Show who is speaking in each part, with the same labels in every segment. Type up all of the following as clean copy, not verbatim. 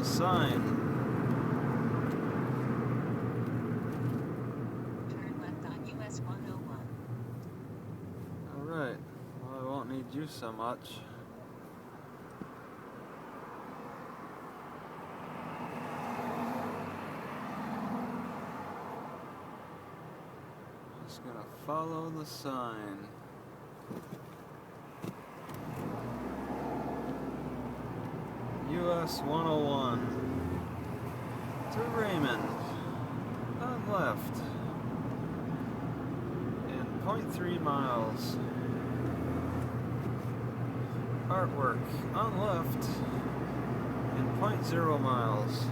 Speaker 1: a sign.
Speaker 2: Turn left on US 101.
Speaker 1: Alright, well, I won't need you so much. Just gonna follow the sign. US 101 to Raymond on left in 0.3 miles. Artwork on left in 0.0 miles.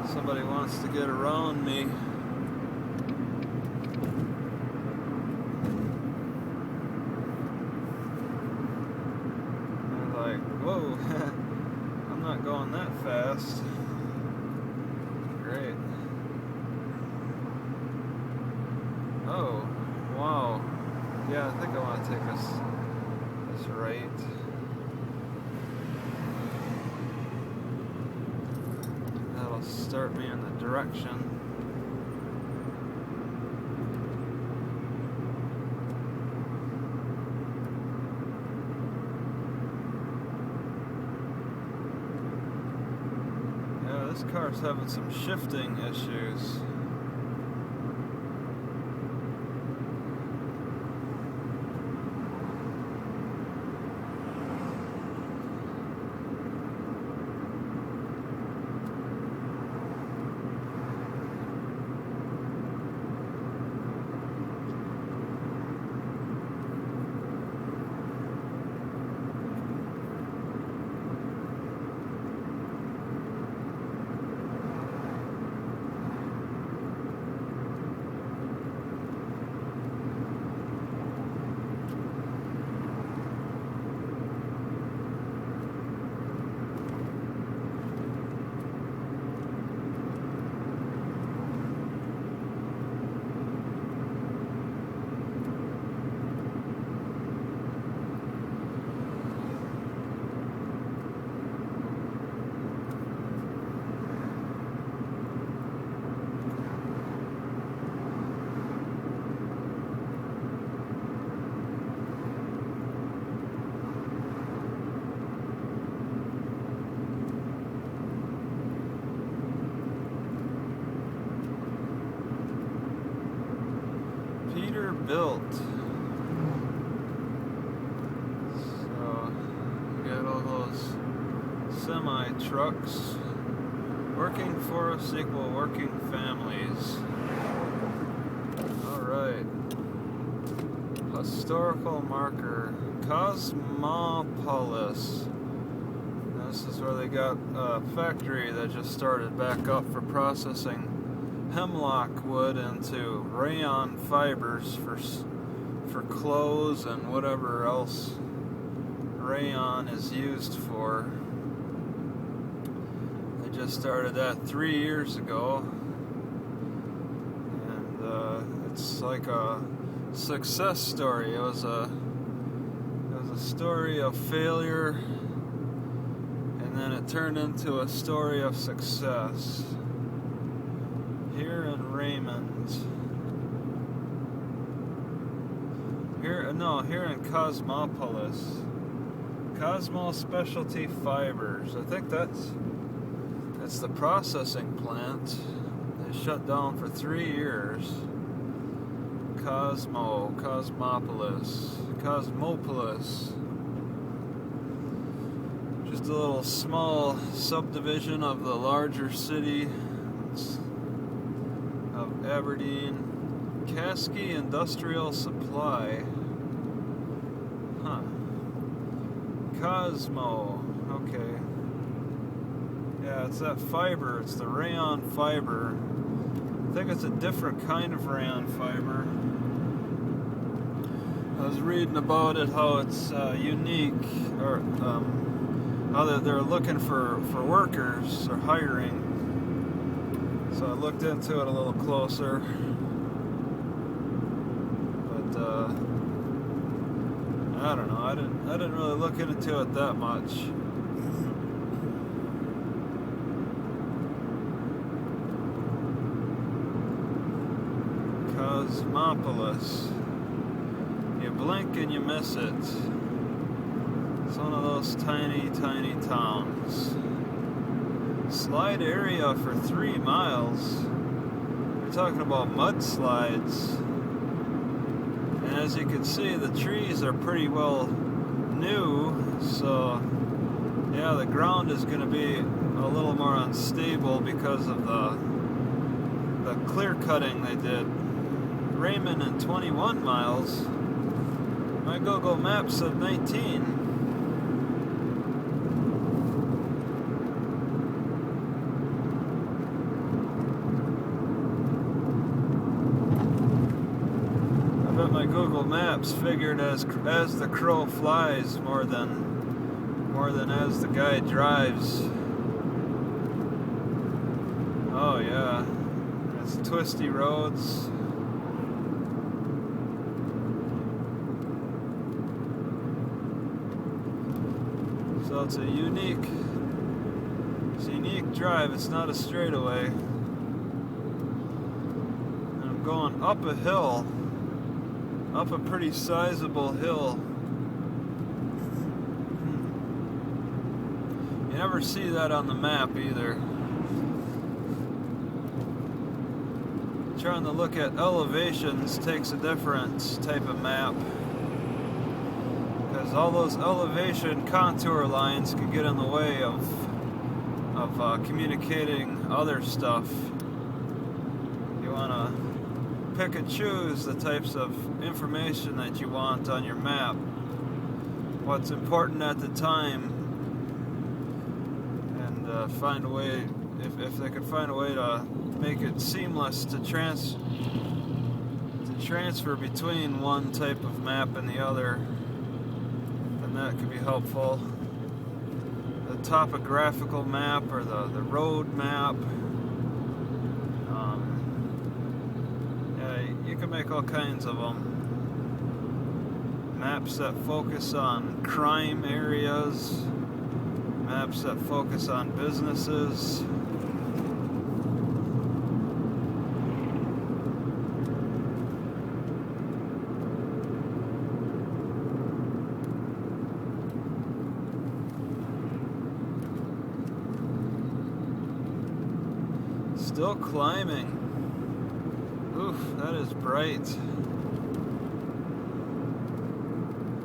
Speaker 1: Somebody wants to get around me. They're like, whoa, I'm not going that fast. Great. Oh, wow. Yeah, I think I want to take this right. Start me in the direction. Yeah, this car's having some shifting issues. Built. So you got all those semi trucks working for us equal working families. Alright. Historical marker. Cosmopolis. This is where they got a factory that just started back up for processing hemlock wood into rayon fibers for clothes and whatever else rayon is used for. They just started that 3 years ago, and it's like a success story. It was a story of failure, and then it turned into a story of success. Here in Raymond. Here in Cosmopolis. Cosmo Specialty Fibers. I think that's the processing plant. They shut down for 3 years. Cosmopolis. Just a little small subdivision of the larger city of Aberdeen. Caskey Industrial Supply. Huh. Cosmo. Okay. Yeah, it's that fiber. It's the rayon fiber. I think it's a different kind of rayon fiber. I was reading about it, how it's unique, or how they're looking for workers or hiring. So I looked into it a little closer, but I don't know. I didn't really look into it that much. Cosmopolis. You blink and you miss it. It's one of those tiny, tiny towns. Slide area for 3 miles. We're talking about mudslides. And as you can see, the trees are pretty well new, so yeah, the ground is going to be a little more unstable because of the clear cutting they did. Raymond in 21 miles. My Google Maps said 19. I bet my Google Maps figured as the crow flies more than as the guy drives. Oh yeah, it's twisty roads. So it's a unique drive. It's not a straightaway. And I'm going up a hill, up a pretty sizable hill. You never see that on the map either. Trying to look at elevations takes a different type of map. Because all those elevation contour lines can get in the way of communicating other stuff. You want to pick and choose the types of information that you want on your map. What's important at the time, and find a way, if they could find a way to make it seamless to transfer between one type of map and the other. That could be helpful. The topographical map or the road map. Yeah, you can make all kinds of them. Maps that focus on crime areas. Maps that focus on businesses. Still climbing. Oof, that is bright.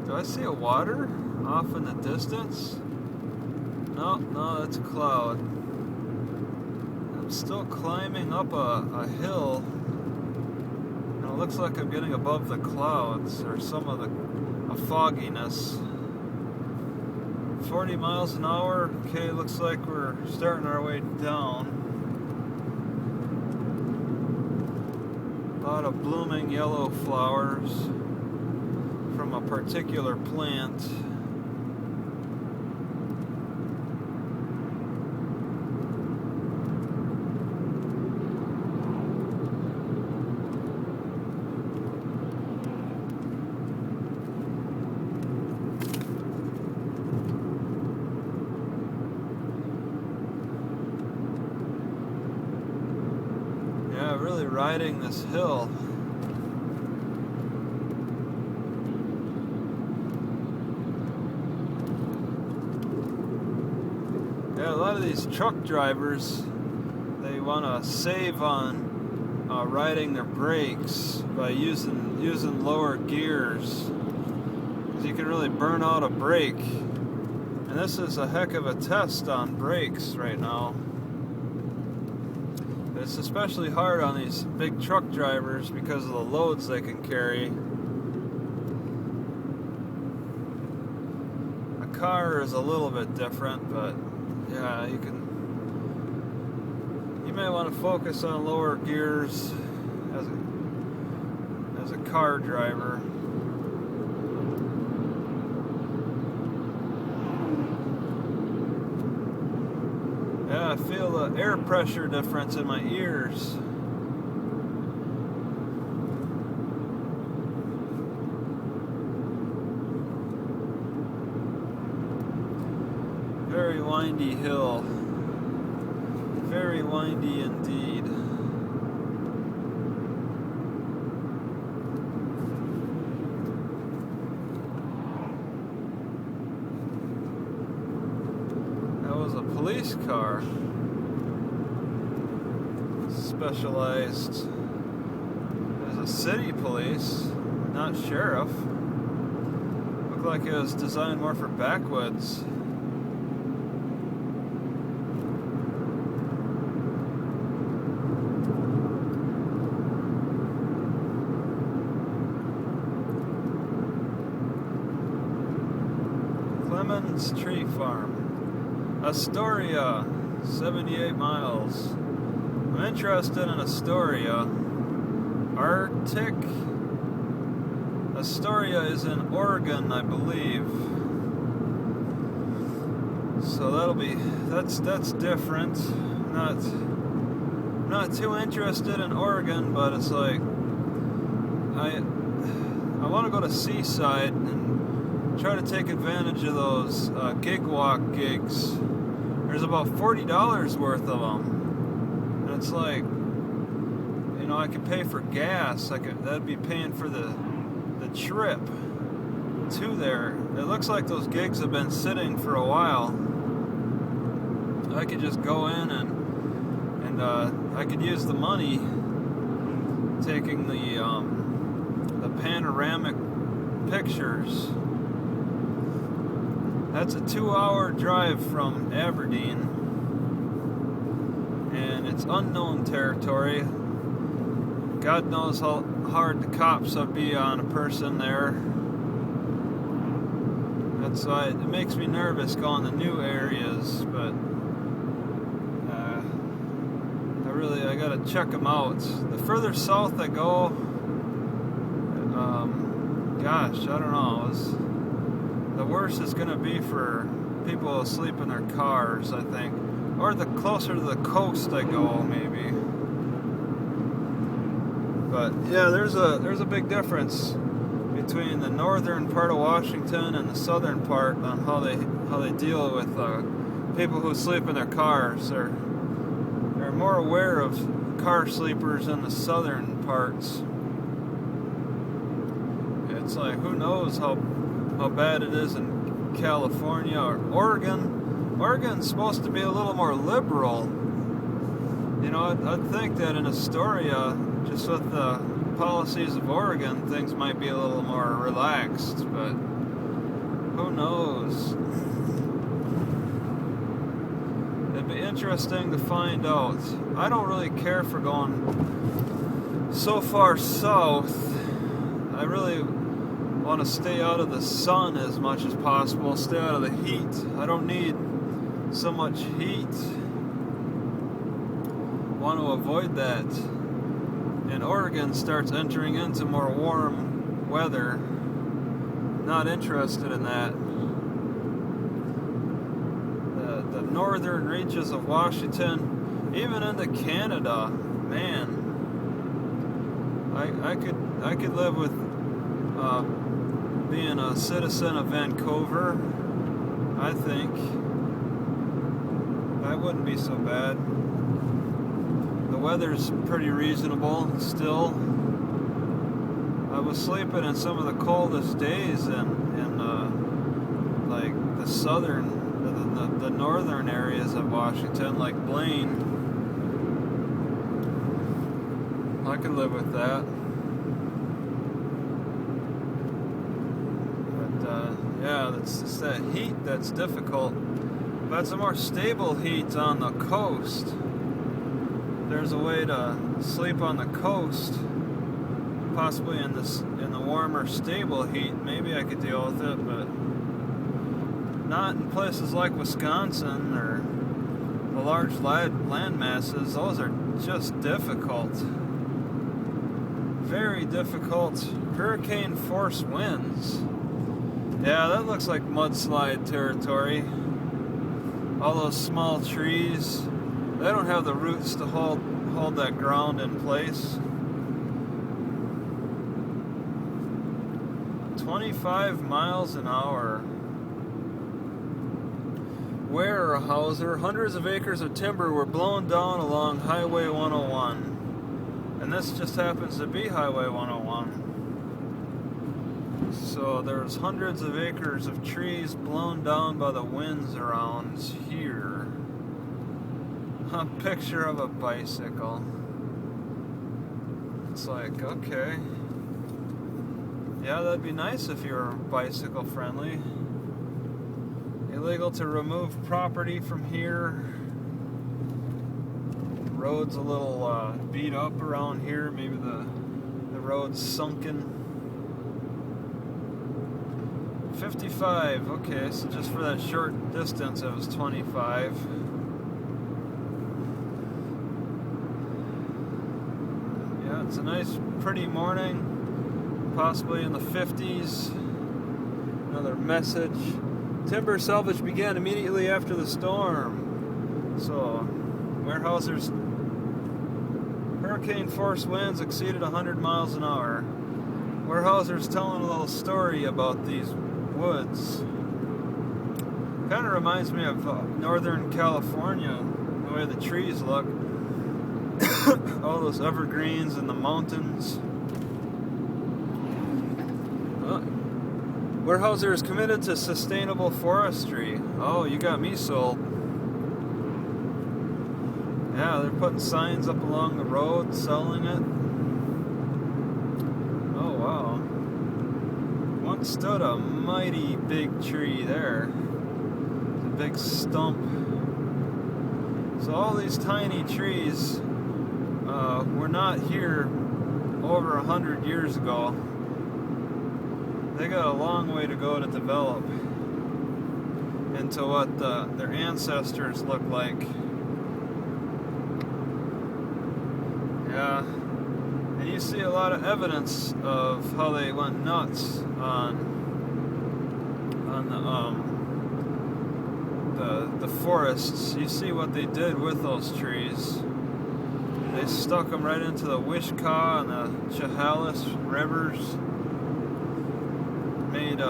Speaker 1: Do I see a water off in the distance? No, that's a cloud. I'm still climbing up a hill. And it looks like I'm getting above the clouds or some of a fogginess. 40 miles an hour. Okay, looks like we're starting our way down. A lot of blooming yellow flowers from a particular plant. Yeah, really riding this hill. Yeah, a lot of these truck drivers, they want to save on riding their brakes by using lower gears, because you can really burn out a brake. And this is a heck of a test on brakes right now. It's especially hard on these big truck drivers because of the loads they can carry. A car is a little bit different, but yeah, you may want to focus on lower gears as a car driver. Yeah, I feel the air pressure difference in my ears. Very windy hill. Very windy indeed. That was a police car. Specialized as a city police, not sheriff. Looked like it was designed more for backwoods. Clemens Tree Farm, Astoria, 78 miles. I'm interested in Astoria. Arctic. Astoria is in Oregon, I believe. So that's different. Not too interested in Oregon, but it's like I want to go to Seaside and try to take advantage of those gig walk gigs. There's about $40 worth of them. It's like, I could pay for gas. That'd be paying for the trip to there. It looks like those gigs have been sitting for a while. I could just go in and I could use the money taking the panoramic pictures. That's a 2-hour drive from Aberdeen. And it's unknown territory. God knows how hard the cops would be on a person there. That's why it makes me nervous going to new areas, but I gotta check them out. The further south I go, I don't know. The worse it's gonna be for people asleep in their cars, I think. Or the closer to the coast I go, maybe. But yeah, there's a big difference between the northern part of Washington and the southern part on how they deal with people who sleep in their cars. They're more aware of car sleepers in the southern parts. It's like, who knows how bad it is in California or Oregon. Oregon's supposed to be a little more liberal. I'd think that in Astoria, just with the policies of Oregon, things might be a little more relaxed, but who knows? It'd be interesting to find out. I don't really care for going so far south. I really want to stay out of the sun as much as possible, stay out of the heat. I don't need so much heat. Want to avoid that. And Oregon starts entering into more warm weather. Not interested in that. The northern reaches of Washington, even into Canada, man. I could live with being a citizen of Vancouver. I think that wouldn't be so bad. The weather's pretty reasonable still. I was sleeping in some of the coldest days in like the southern, the northern areas of Washington, like Blaine. I could live with that. But yeah, it's that heat that's difficult. But it's a more stable heat on the coast. There's a way to sleep on the coast, possibly in the warmer, stable heat. Maybe I could deal with it, but not in places like Wisconsin or the large land masses. Those are just difficult, very difficult. Hurricane force winds. Yeah, that looks like mudslide territory. All those small trees. They don't have the roots to hold that ground in place. 25 miles an hour. Weyerhaeuser, hundreds of acres of timber were blown down along Highway 101. And this just happens to be Highway 101. So there's hundreds of acres of trees blown down by the winds around here. A picture of a bicycle. It's like, okay. Yeah, that'd be nice if you were bicycle friendly. Illegal to remove property from here. Road's a little beat up around here. Maybe the road's sunken. 55. Okay, so just for that short distance, it was 25. Yeah, it's a nice, pretty morning. Possibly in the 50s. Another message. Timber salvage began immediately after the storm. So, Weyerhaeuser's hurricane force winds exceeded 100 miles an hour. Weyerhaeuser's telling a little story about these woods. Kind of reminds me of Northern California, the way the trees look. All those evergreens in the mountains. Weyerhaeuser is committed to sustainable forestry. Oh, you got me sold. Yeah, they're putting signs up along the road, selling it. Oh, wow. Once stood a mighty big tree there. It's a big stump. So all these tiny trees were not here over 100 years ago. They got a long way to go to develop into what their ancestors looked like. Yeah, and you see a lot of evidence of how they went nuts on the forests. You see what they did with those trees. They stuck them right into the Wishkah and the Chehalis rivers. Made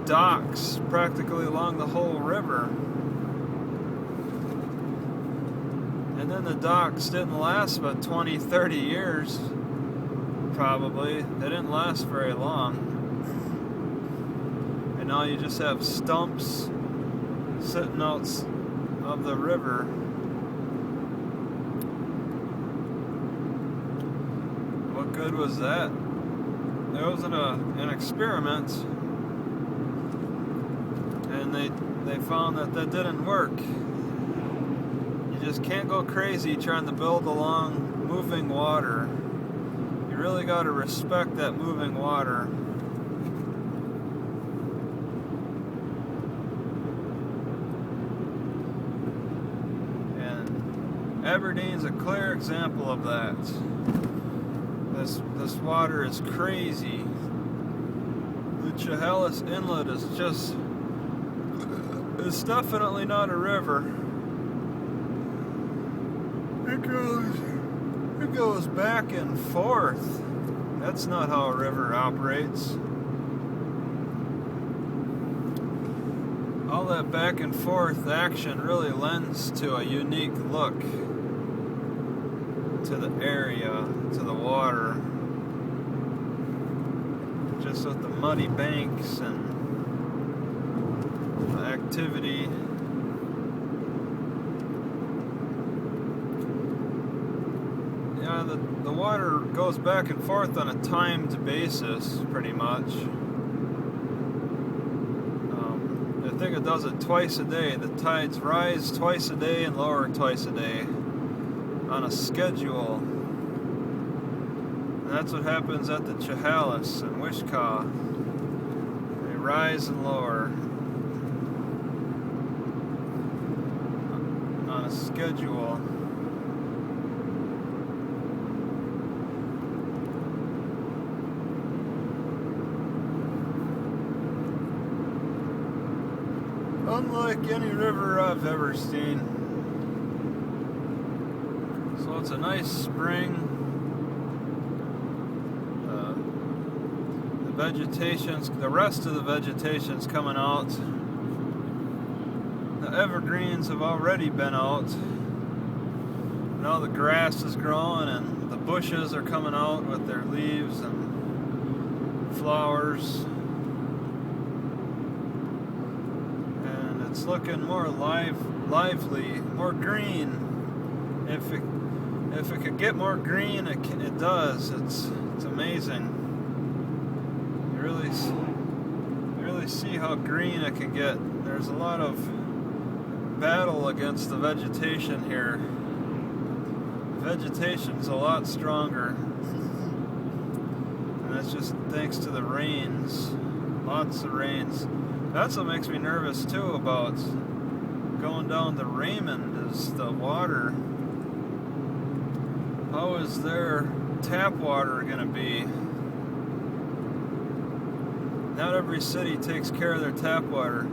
Speaker 1: docks practically along the whole river. And then the docks didn't last but 20, 30 years, probably. They didn't last very long. And now you just have stumps sitting out of the river. What good was that? It was an experiment, and they found that didn't work. You just can't go crazy trying to build along moving water. You really got to respect that moving water. And Aberdeen's a clear example of that. This water is crazy. The Chehalis Inlet is it's definitely not a river. It goes back and forth. That's not how a river operates. All that back and forth action really lends to a unique look to the area, to the water, just with the muddy banks and the activity. Yeah, the water goes back and forth on a timed basis, pretty much. I think it does it twice a day. The tides rise twice a day and lower twice a day on a schedule. And that's what happens at the Chehalis and Wishkah. They rise and lower on a schedule. Unlike any river I've ever seen. So it's a nice spring. The rest of the vegetation's coming out. The evergreens have already been out. Now the grass is growing and the bushes are coming out with their leaves and flowers. And it's looking more lively, more green. If it could get more green, it does. It's amazing. You really see how green it can get. There's a lot of battle against the vegetation here. Vegetation's a lot stronger, and that's just thanks to the rains. Lots of rains. That's what makes me nervous too about going down to Raymond, is the water. How is their tap water gonna be? Not every city takes care of their tap water.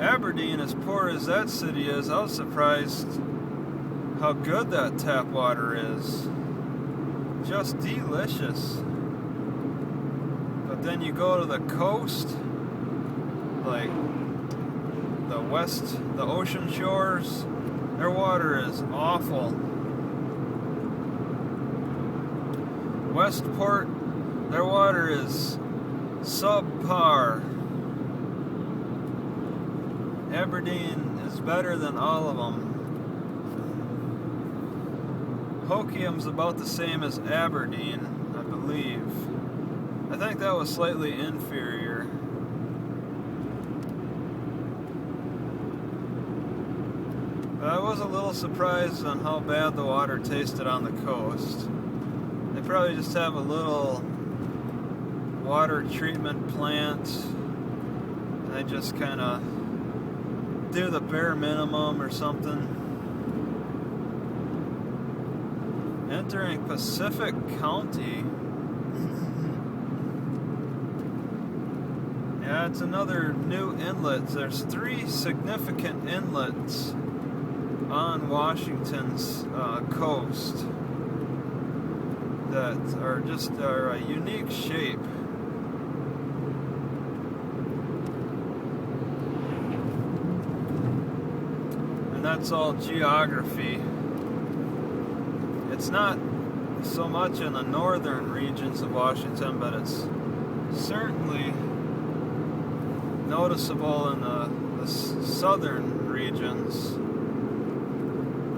Speaker 1: Aberdeen, as poor as that city is, I was surprised how good that tap water is. Just delicious. But then you go to the coast, like the ocean shores, their water is awful. Westport, their water is subpar. Aberdeen is better than all of them. Hoquiam's about the same as Aberdeen, I believe. I think that was slightly inferior. But I was a little surprised on how bad the water tasted on the coast. They probably just have a little water treatment plant, and they just kind of do the bare minimum or something. Entering Pacific County. Yeah, it's another new inlet. There's 3 significant inlets on Washington's coast that are a unique shape. And that's all geography. It's not so much in the northern regions of Washington, but it's certainly noticeable in the southern regions.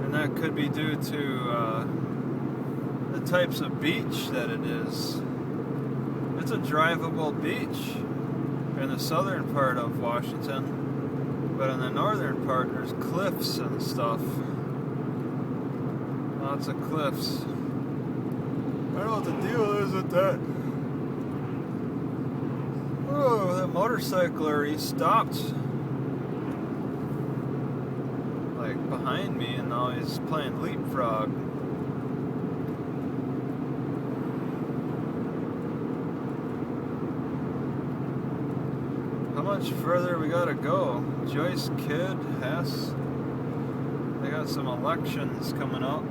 Speaker 1: And that could be due to the types of beach that it is. It's a drivable beach in the southern part of Washington, but in the northern part there's cliffs and stuff. Lots of cliffs. I don't know what the deal is with that. Oh, that motorcycler, he stopped like behind me, and now he's playing leapfrog. How much further we gotta go? Joyce Kidd, Hess. They got some elections coming up.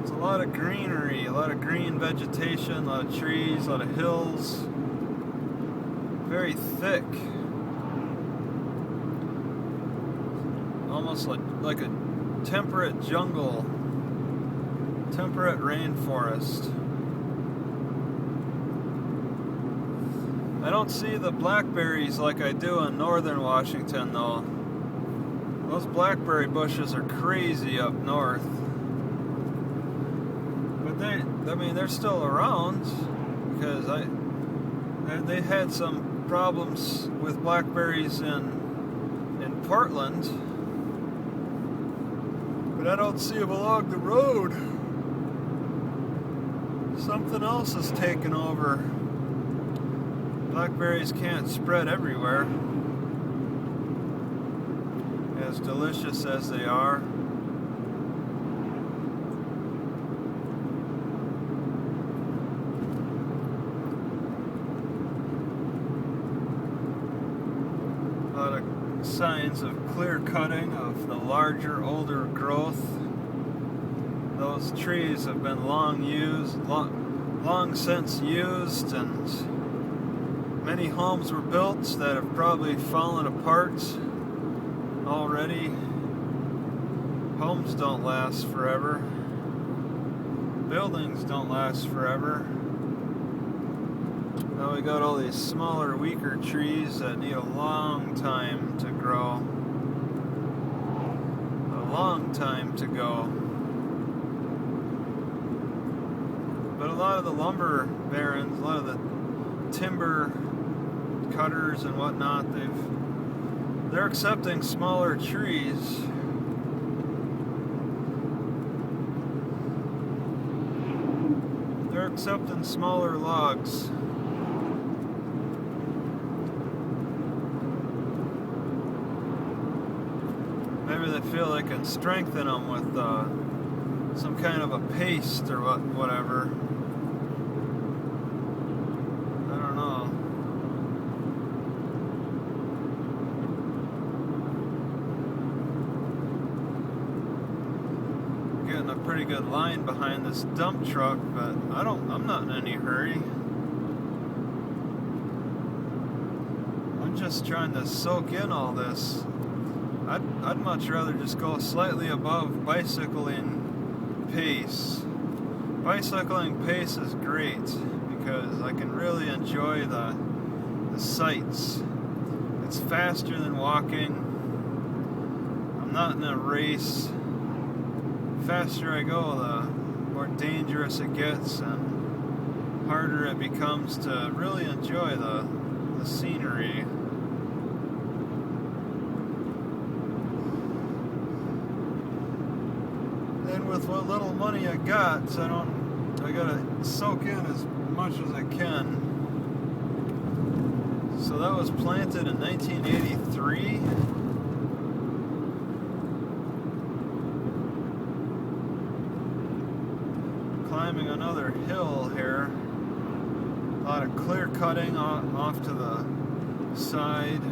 Speaker 1: A lot of greenery, a lot of green vegetation, a lot of trees, a lot of hills. Very thick. Almost like a temperate jungle, temperate rainforest. I don't see the blackberries like I do in northern Washington though. Those blackberry bushes are crazy up north. They're still around because they had some problems with blackberries in Portland, but I don't see them along the road. Something else is taking over. Blackberries can't spread everywhere, as delicious as they are. signs of clear cutting of the larger, older growth. Those trees have been long since used, and many homes were built that have probably fallen apart already. Homes don't last forever. Buildings don't last forever. Now we got all these smaller, weaker trees that need a long time to grow. A long time to go. But a lot of the lumber barons, a lot of the timber cutters and whatnot, they're accepting smaller trees. They're accepting smaller logs. Maybe they feel they can strengthen them with some kind of a paste or whatever. I don't know. Getting a pretty good line behind this dump truck, but I'm not in any hurry. I'm just trying to soak in all this. I'd much rather just go slightly above bicycling pace. Bicycling pace is great because I can really enjoy the sights. It's faster than walking. I'm not in a race. The faster I go, the more dangerous it gets and harder it becomes to really enjoy the scenery. And with what little money I got, I gotta soak in as much as I can. So that was planted in 1983. Climbing another hill here. A lot of clear cutting off to the side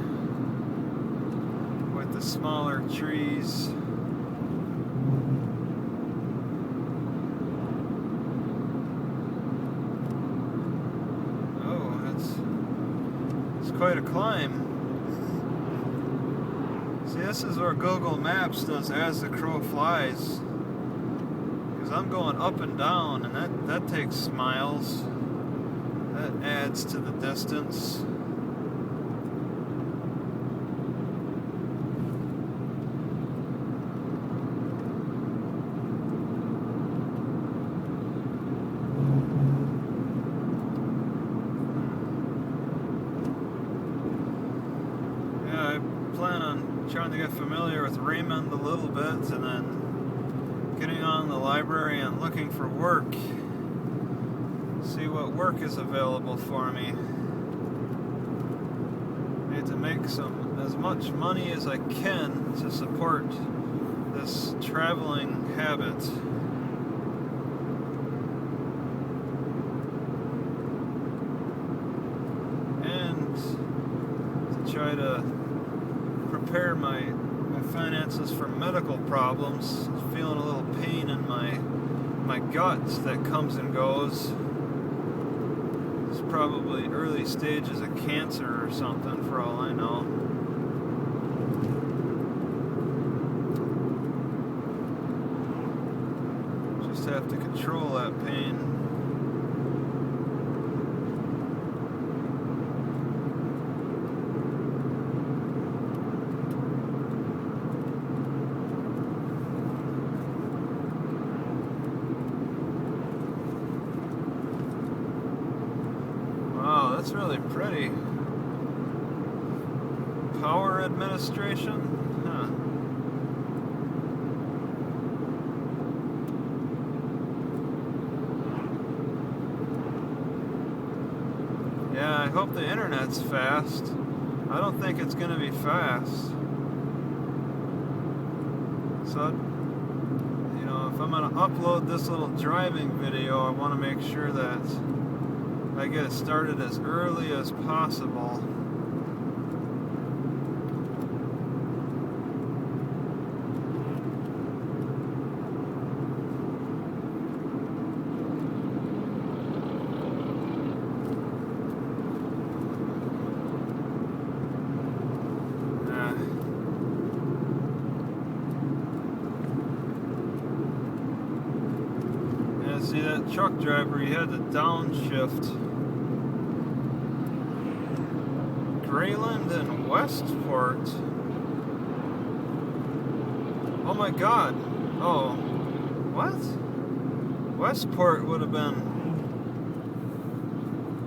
Speaker 1: with the smaller trees. Quite a climb. See, this is where Google Maps does as the crow flies, because I'm going up and down, and that takes miles. That adds to the distance. Trying to get familiar with Raymond a little bit, and then getting on the library and looking for work. See what work is available for me. I need to make as much money as I can to support this traveling habit. And to try to prepare my finances for medical problems. Feeling a little pain in my gut that comes and goes. It's probably early stages of cancer or something, for all I know. Just have to control that pain. That's really pretty. Power administration? Huh. Yeah, I hope the internet's fast. I don't think it's going to be fast. So, you know, if I'm going to upload this little driving video, I want to make sure that I get it started as early as possible. See that truck driver, he had to downshift. Grayland and Westport. Oh my god. Oh. What? Westport would have been...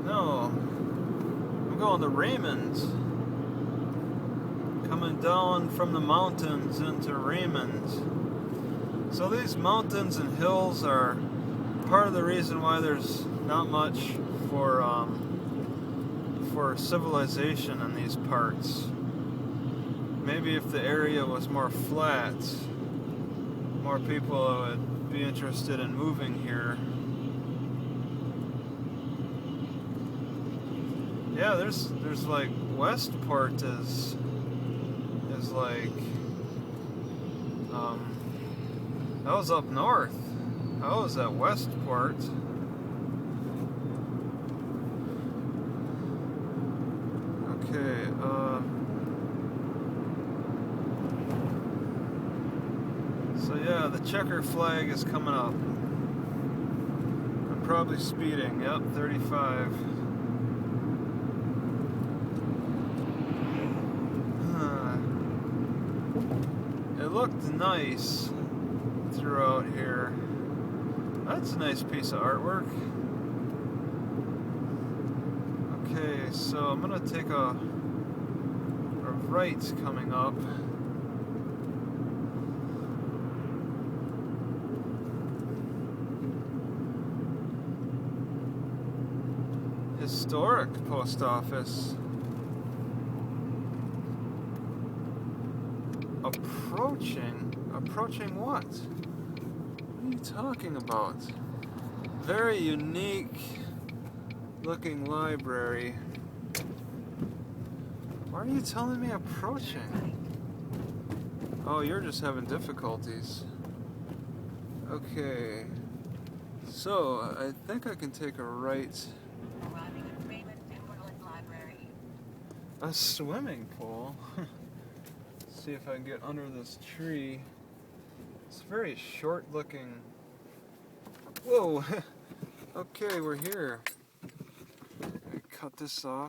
Speaker 1: No. I'm going to Raymond. Coming down from the mountains into Raymond. So these mountains and hills are part of the reason why there's not much for civilization in these parts. Maybe if the area was more flat, more people would be interested in moving here. Yeah, there's like Westport is like I was up north. I was at Westport. Okay, so yeah, the checker flag is coming up. I'm probably speeding. Yep, 35. It looked nice throughout here. That's a nice piece of artwork. Okay, so I'm gonna take a right coming up. Historic post office. Approaching what? What are you talking about? Very unique looking library. Why are you telling me approaching? Oh, you're just having difficulties. Okay. So, I think I can take a right.
Speaker 2: Arriving at Raymond Emerald Library.
Speaker 1: A swimming pool? See if I can get under this tree. It's very short looking. Whoa! Okay, we're here. Cut this off.